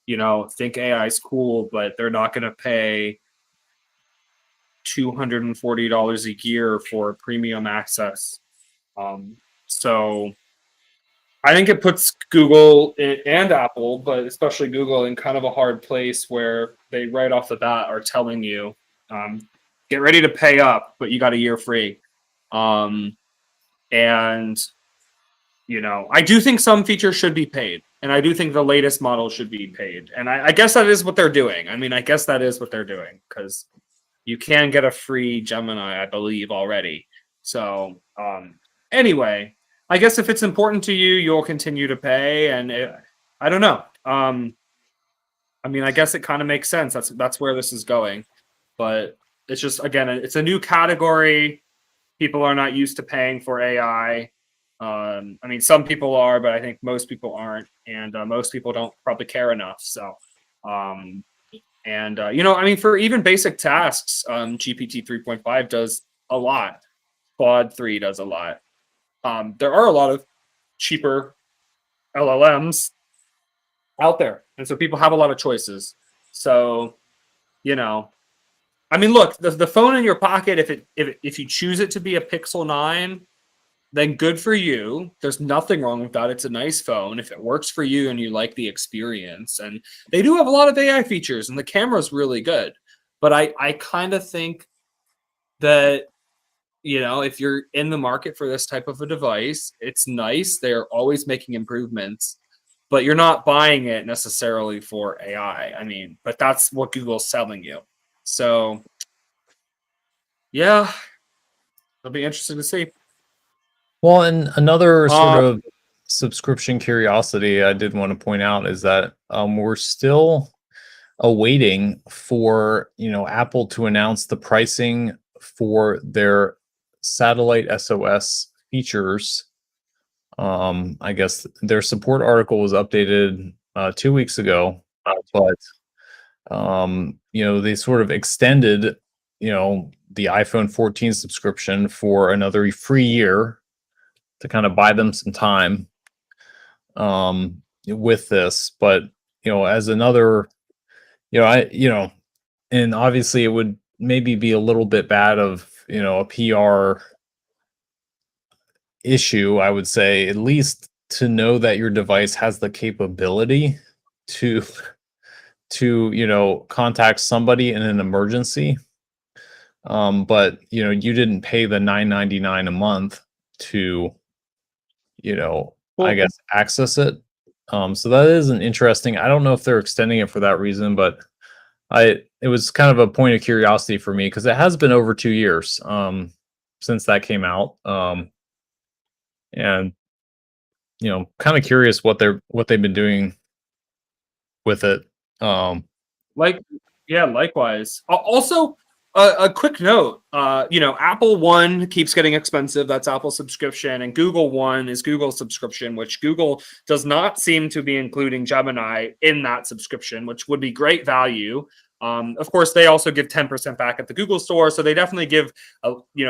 Speaker 2: think AI is cool, but they're not going to pay $240 a year for premium access. So I think it puts Google and Apple, but especially Google, in kind of a hard place where they right off the bat are telling you, get ready to pay up, but you got a year free. And I do think some features should be paid, and I do think the latest model should be paid. And I guess that is what they're doing. I mean, I guess that is what they're doing because you can get a free Gemini, I believe, already. So, anyway, I guess if it's important to you, you'll continue to pay. And I don't know. I mean, I guess it kind of makes sense. That's where this is going. But it's just, again, it's a new category. People are not used to paying for AI. I mean, some people are, but I think most people aren't, and most people don't probably care enough. So, I mean, for even basic tasks, GPT 3.5 does a lot. Claude 3 does a lot. There are a lot of cheaper LLMs out there, and so people have a lot of choices. So, I mean, look, the phone in your pocket, if you choose it to be a Pixel 9, then good for you. There's nothing wrong with that. It's a nice phone if it works for you and you like the experience. And they do have a lot of AI features, and the camera's really good. But I kind of think that, if you're in the market for this type of a device, it's nice. They're always making improvements, but you're not buying it necessarily for AI. I mean, but that's what Google's selling you. So, yeah, it'll be interesting to see.
Speaker 1: Well, and another sort
Speaker 2: Uh,
Speaker 1: of subscription curiosity I did want to point out is that we're still awaiting for Apple to announce the pricing for their satellite SOS features. I guess their support article was updated 2 weeks ago, but they sort of extended the iPhone 14 subscription for another free year to kind of buy them some time with this. But as another, and obviously it would maybe be a little bit bad of a PR issue, I would say, at least to know that your device has the capability to contact somebody in an emergency. But you didn't pay the $9.99 a month to I
Speaker 2: well,
Speaker 1: guess access it. So that is an interesting. I don't know if they're extending it for that reason, but it was kind of a point of curiosity for me because it has been over 2 years since that came out. And kind of curious what they've been doing with it.
Speaker 2: Like, yeah, likewise. Also, a quick note. Apple One keeps getting expensive. That's Apple's subscription, and Google One is Google's subscription, which Google does not seem to be including Gemini in that subscription, which would be great value. Of course, they also give 10% back at the Google store, so they definitely give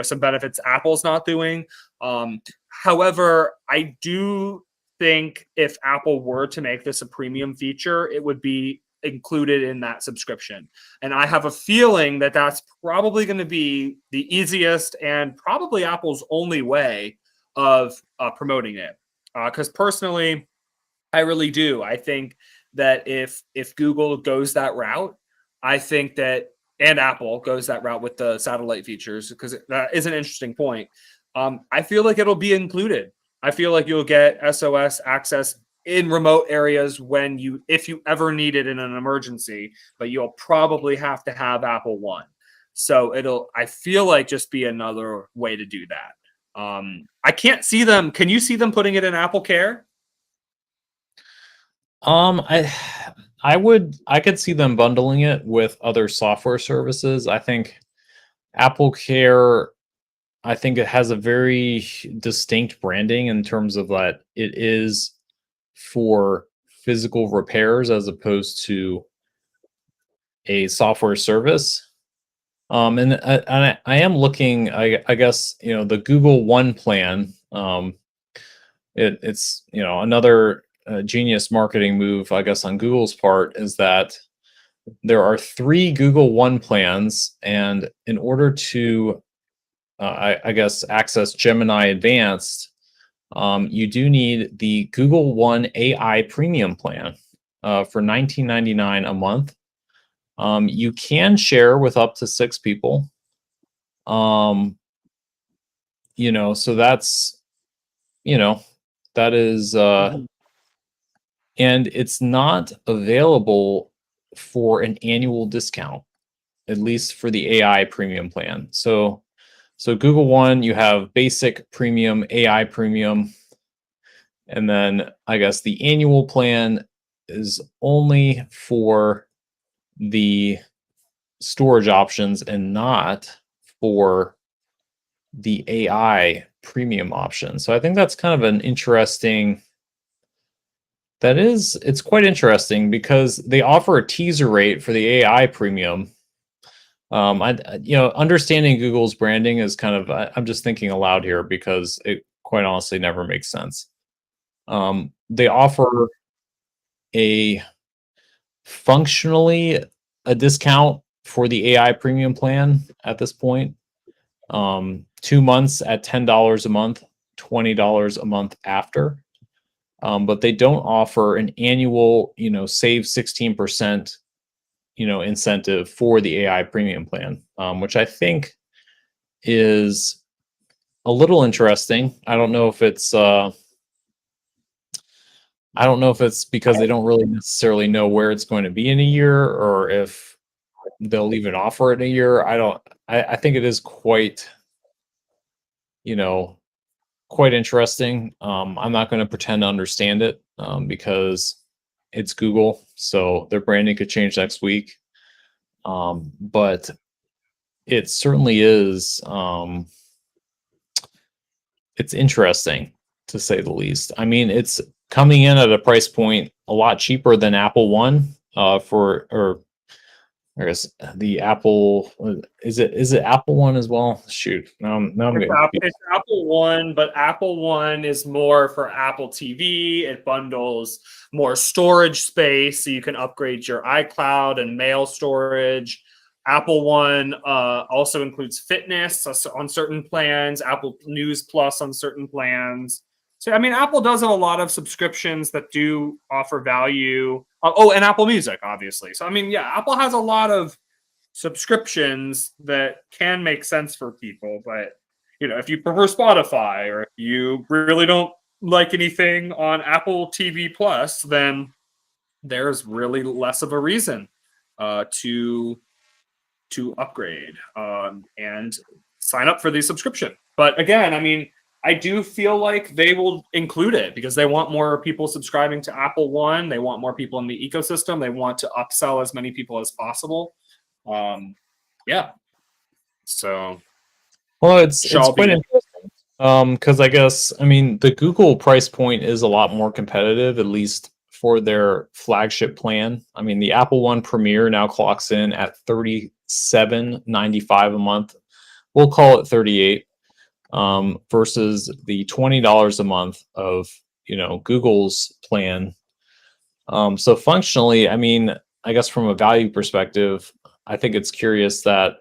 Speaker 2: some benefits Apple's not doing. However, I do think if Apple were to make this a premium feature, it would be included in that subscription. And I have a feeling that that's probably going to be the easiest and probably Apple's only way of promoting it. Because personally, I really do. I think that if Google goes that route, I think that and Apple goes that route with the satellite features, because that is an interesting point. I feel like it'll be included. I feel like you'll get SOS access in remote areas when if you ever need it in an emergency, but you'll probably have to have Apple One. So I feel like just be another way to do that. I can't see them. Can you see them putting it in Apple Care?
Speaker 1: I I could see them bundling it with other software services. I think Apple Care, I think it has a very distinct branding in terms of that it is for physical repairs as opposed to a software service. I am looking, I guess, the Google One plan. It's another genius marketing move, I guess, on Google's part is that there are 3 Google One plans, and in order to, I guess, access Gemini Advanced, you do need the Google One AI Premium plan for $19.99 a month. You can share with up to 6 people. So that's, that is,
Speaker 2: Mhm.
Speaker 1: and it's not available for an annual discount, at least for the AI premium plan. So Google One, you have basic, premium, AI premium, and then I guess the annual plan is only for the storage options and not for the AI premium option. So I think that's kind of an interesting. It's quite interesting because they offer a teaser rate for the AI premium. Understanding Google's branding is kind of, I'm just thinking aloud here because it quite honestly never makes sense. They offer a functionally a discount for the AI premium plan at this point. 2 months at $10 a month, $20 a month after. But they don't offer an annual, save 16%, incentive for the AI premium plan, which I think is a little interesting. I don't know if it's because they don't really necessarily know where it's going to be in a year or if they'll even offer it in a year. I think it is quite, you know, quite interesting. I'm not going to pretend to understand it because it's Google, so their branding could change next week. But it certainly is. It's interesting to say the least. I mean, it's coming in at a price point a lot cheaper than Apple One. Or I guess the Apple is it Apple One as well? Shoot, now I'm getting confused.
Speaker 2: It's Apple One, but Apple One is more for Apple TV. It bundles more storage space, so you can upgrade your iCloud and mail storage. Apple One also includes fitness on certain plans, Apple News Plus on certain plans. So, I mean, Apple does have a lot of subscriptions that do offer value. Oh, and Apple Music, obviously. So, I mean, yeah, Apple has a lot of subscriptions that can make sense for people. But, if you prefer Spotify or if you really don't like anything on Apple TV Plus, then there's really less of a reason to upgrade and sign up for the subscription. But again, I mean, I do feel like they will include it because they want more people subscribing to Apple One. They want more people in the ecosystem. They want to upsell as many people as possible. Yeah. So
Speaker 1: Well, it's
Speaker 2: shall
Speaker 1: quite
Speaker 2: be.
Speaker 1: interesting. Because I guess I mean the Google price point is a lot more competitive, at least for their flagship plan. I mean, the Apple One Premier now clocks in at $37.95 a month. We'll call it 38, versus the $20 a month of Google's plan. So functionally, I mean, I guess from a value perspective, I think it's curious that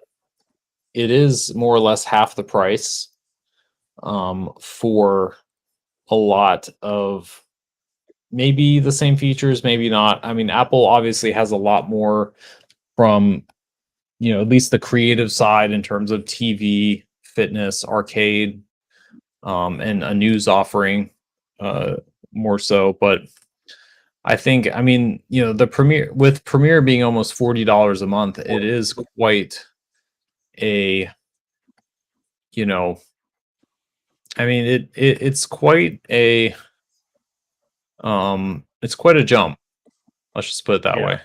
Speaker 1: it is more or less half the price for a lot of maybe the same features, maybe not. I mean, Apple obviously has a lot more from, at least the creative side in terms of TV, fitness, arcade, and a news offering, more so. But I think, I mean, the Premiere being almost $40 a month, it is quite a, you know, I mean, it's quite a, it's quite a jump. Let's just put it that
Speaker 2: Yeah.
Speaker 1: way.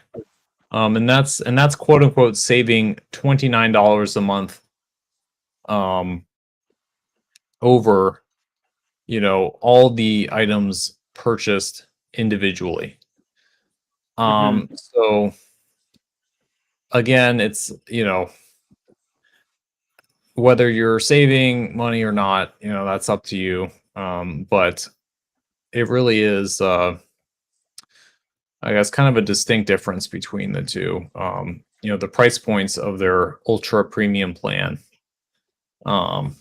Speaker 1: And that's quote unquote saving $29 a month, um, over, all the items purchased individually. So again, it's, whether you're saving money or not, that's up to you. But it really is, I guess, kind of a distinct difference between the two. The price points of their ultra premium plan. Um,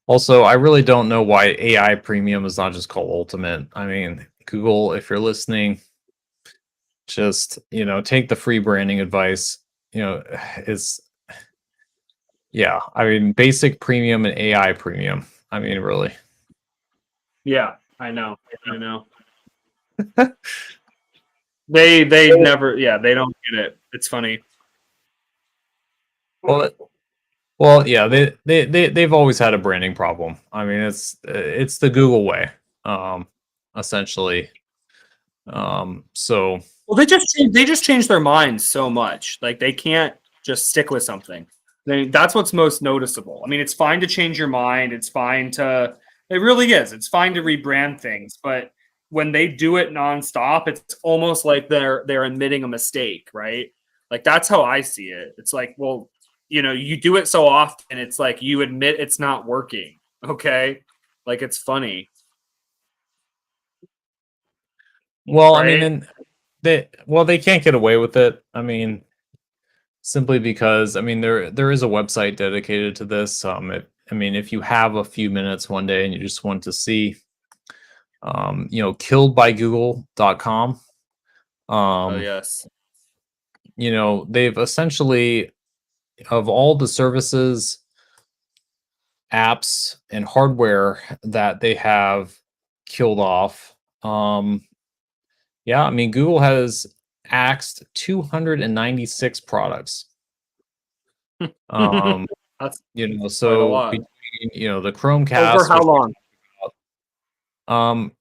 Speaker 1: Also, I really don't know why AI premium is not just called ultimate. I mean, Google, if you're listening, just, take the free branding advice. It's, yeah, I mean, basic premium and AI premium. I mean, really.
Speaker 2: Yeah, I know. They never, yeah, they don't get it. It's funny.
Speaker 1: Well, yeah, they've always had a branding problem. I mean, it's the Google way, essentially. So
Speaker 2: Well, they just change their minds so much. Like they can't just stick with something. That's what's most noticeable. I mean, it's fine to change your mind. It's fine to. It really is. It's fine to rebrand things, but when they do it nonstop, it's almost like they're admitting a mistake, right? Like that's how I see it. It's like, well, you do it so often, it's like you admit it's not working. Okay, like it's funny,
Speaker 1: well, I mean,
Speaker 2: right?
Speaker 1: and they can't get away with it. I mean, simply because, I mean, there is a website dedicated to this. I mean, if you have a few minutes one day and you just want to see, killedbygoogle.com,
Speaker 2: Oh
Speaker 1: um,
Speaker 2: yes.
Speaker 1: they've essentially, of all the services, apps, and hardware that they have killed off, yeah, I mean, Google has axed 296 products. Um,
Speaker 2: That's quite a
Speaker 1: so
Speaker 2: lot.
Speaker 1: between, the
Speaker 2: Over
Speaker 1: Chromecast,
Speaker 2: how
Speaker 1: which we
Speaker 2: long?
Speaker 1: talked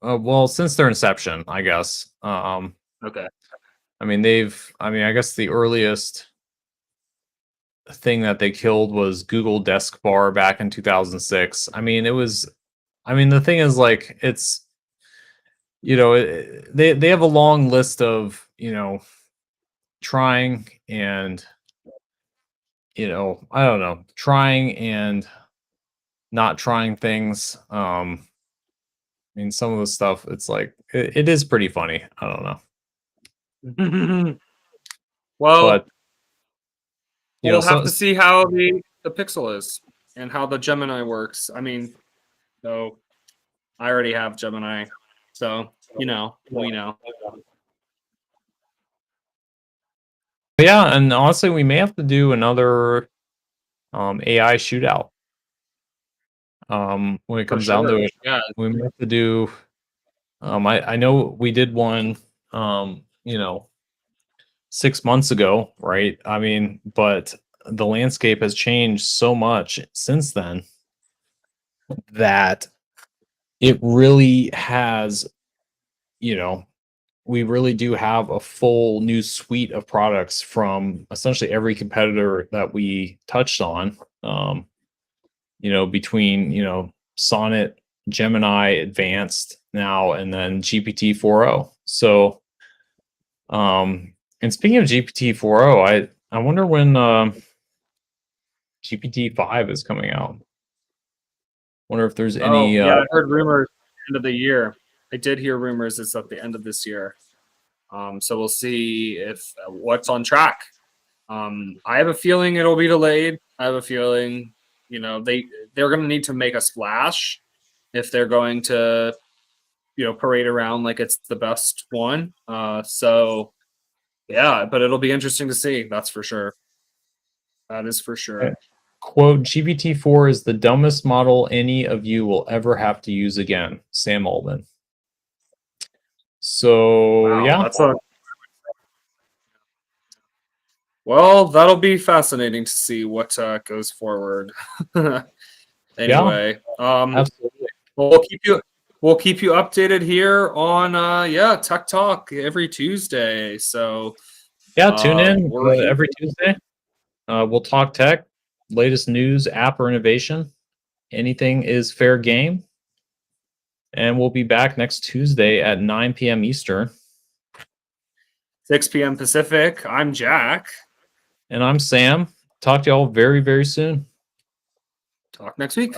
Speaker 1: about, well, since their inception, I guess.
Speaker 2: Okay.
Speaker 1: I mean, I mean, I guess the earliest thing that they killed was Google Desk Bar back in 2006. I mean, the thing is, like, it's, they have a long list of, trying and, I don't know, trying and not trying things. I mean, some of the stuff, it's like, it is pretty funny. I don't know. But,
Speaker 2: Well, we'll have
Speaker 1: so
Speaker 2: to see how the Pixel is and how the Gemini works. I mean, so I already have Gemini, so we know.
Speaker 1: yeah, and honestly, we may have to do another AI shootout. When it
Speaker 2: For
Speaker 1: comes down to
Speaker 2: sure.
Speaker 1: it,
Speaker 2: Yeah.
Speaker 1: we may have to do. I know we did one, 6 months ago, right? I mean, but the landscape has changed so much since then that it really has, you know, we really do have a full new suite of products from essentially every competitor that we touched on. Between, Sonnet, Gemini Advanced now, and then GPT 4.0. So, and speaking of GPT 4.0, I wonder when GPT 5 is coming out. Wonder if there's
Speaker 2: Oh,
Speaker 1: any.
Speaker 2: yeah. I heard rumors end of the year. I did hear rumors it's at the end of this year. So we'll see if what's on track. I have a feeling it'll be delayed. I have a feeling, they're going to need to make a splash if they're going to, parade around like it's the best one. So yeah, but it'll be interesting to see. That's for sure. That is for sure.
Speaker 1: Quote, GPT-4 is the dumbest model any of you will ever have to use again. Sam Altman. So
Speaker 2: Wow,
Speaker 1: yeah,
Speaker 2: well, that'll be fascinating to see what goes forward.
Speaker 1: yeah,
Speaker 2: Anyway,
Speaker 1: absolutely.
Speaker 2: well, we'll keep you updated here on Tech Talk every Tuesday. So
Speaker 1: Yeah, tune in
Speaker 2: we're here.
Speaker 1: every Tuesday. We'll talk tech, latest news, app, or innovation. Anything is fair game. And we'll be back next Tuesday at 9 p.m. Eastern.
Speaker 2: 6 p.m. Pacific. I'm Jack.
Speaker 1: And I'm Sam. Talk to y'all very, very soon.
Speaker 2: Talk next week.